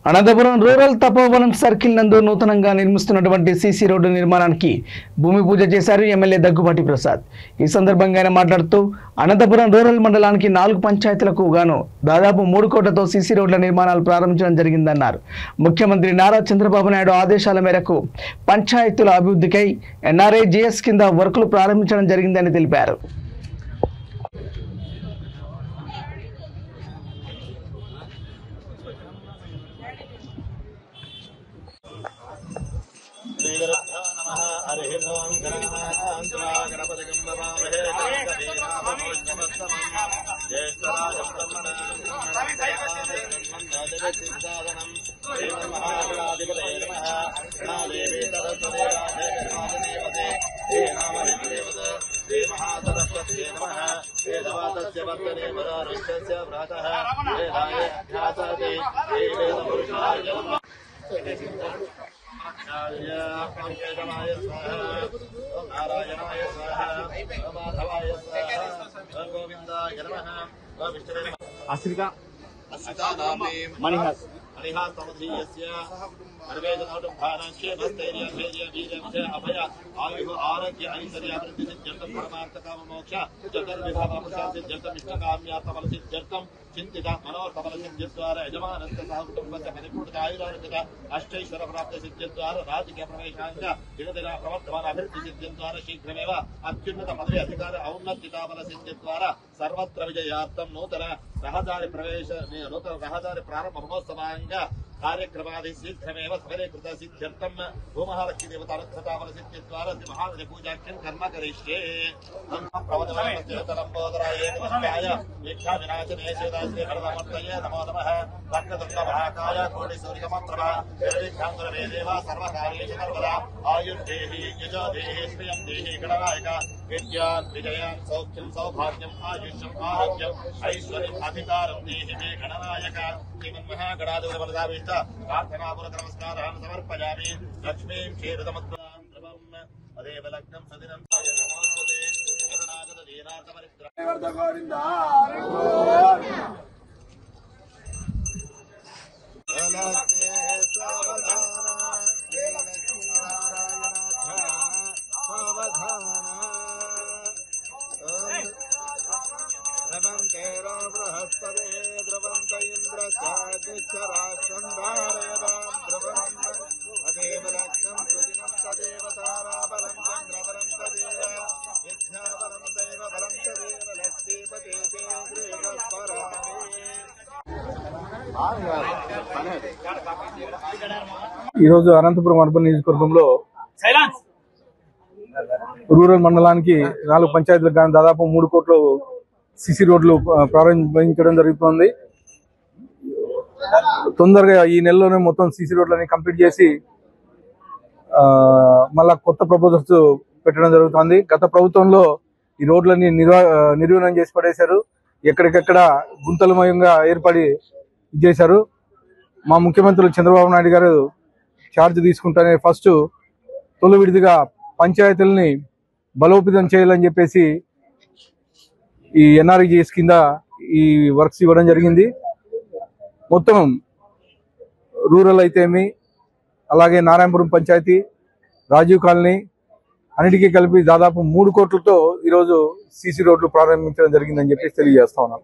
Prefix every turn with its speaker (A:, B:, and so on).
A: Anantapuram rural Tapovanam circle నందు నూతనంగా నిర్మిస్తున్నటువంటి CC road నిర్మాణానికి భూమి పూజ చేశారు ఎమ్మెల్యే దగ్గుబాటి ప్రసాద్. ఈ సందర్భంగా ఆయన మాట్లాడుతూ అనంతపురం రూరల్ మండలానికి 4 పంచాయతీలకు గాను దాదాపు 3 కోట్లతో సీసీ రోడ్ల నిర్మాణాలు ప్రారంభించడం జరిగిందన్నారు. ముఖ్యమంత్రి నారా చంద్రబాబు నాయుడు ఆదేశాల మేరకు పంచాయతీల అభివృద్ధికై ఎన్ఆర్ఐజీఎస్ కింద వర్కులు ప్రారంభించడం జరిగిందని తెలిపారు.
B: चिंतित मनोरफल सिद्धिद्वारा यजमानस्य सह कुटुंबस्य परिपूर्ण आयुरारोग्य अष्टैश्वर प्राप्ति सिद्धिद्वारा राजकीय प्रवेशांग दिनदिन प्रवर्धमान अभिवृद्धि सिद्धिद्वारा शीघ्रमेव अत्युन्नत पदवी अधिकार औन्नत्याबल सिद्धिद्वारा सर्वत्र विजयार्थं नूतन रहदारि प्रवेश नूतन रहदारि प्रारंभ महोत्सवांग कार्यक्रमादि शीघ्रमेव सफलीकृत सिद्ध्यर्थं भूमहालक्ष्मी देवतानुग्रहताबल सिद्धिद्वारा महानदी पूजाख्यं कर्म करिष्ये प्रवदनलंबोदराय वीक्षा विनाशने श्री भरतमूर्तये नमो नमः वक्रतुण्ड महाकाय कोटिसूर्यसमप्रभा निर्विघ्नं देवा सर्वकार्येषु सर्वदा आयुर्देहि यजो देहि श्रियं देहि गणनायक विद्यान् विजयान् सौख्यं सौभाग्यम् आयुष्यम् आरोग्यम् ऐश्वर्यम् अधिकारं देहि मे गणनायक श्रीमन्महागणाधिपतिवरदाभीष्ट प्रार्थनापूर्वक नमस्कारान् समर्पयामि लक्ष्मीं क्षीरसमुद्रां ध्रुवम् अदेव लग्नं सदिनं नमोस्तुते करुणागत दीनार्तपरित्राण बृहस्पते द्रवंत इंद्र अदेव लक्ष्यं सुदिनं तदेव ताराबलं चन्द्रबलं तदेव विद्याबलं दैवबलं तदेव लक्ष्मीपते
C: ఈరోజు అనంతపురం అర్బన్ నియోజకవర్గంలో రూరల్ మండలానికి 4 పంచాయతీలకు గాను దాదాపు 3 కోట్ల సిసి రోడ్లు ప్రారంభించడం జరుగుతుంది. తొందరగా ఈ నెలలోనే మొత్తం సిసి రోడ్లని కంప్లీట్ చేసి మళ్ళా కొత్త ప్రపోజల్స్ పెట్టడం జరుగుతుంది. గత ప్రభుత్వంలో ఈ రోడ్లని నిర్వీర్యం చేసి పడేశారు. ఎక్కడికెక్కడ గుంతలమయంగా ఏర్పడి చేశారు. మా ముఖ్యమంత్రులు చంద్రబాబు నాయుడు గారు ఛార్జ్ తీసుకుంటానే ఫస్ట్ తొలి విడిదిగా పంచాయతీలని బలోపేతం చేయాలని చెప్పేసి ఈ ఎన్ఆర్ఈజీఎస్ కింద ఈ వర్క్స్ ఇవ్వడం జరిగింది. మొత్తం రూరల్ అయితేమి అలాగే నారాయణపురం పంచాయతీ రాజీవ్ కాలనీ అన్నిటికీ కలిపి దాదాపు 3 కోట్లతో ఈరోజు సీసీ రోడ్లు ప్రారంభించడం జరిగిందని చెప్పేసి తెలియజేస్తా ఉన్నాం.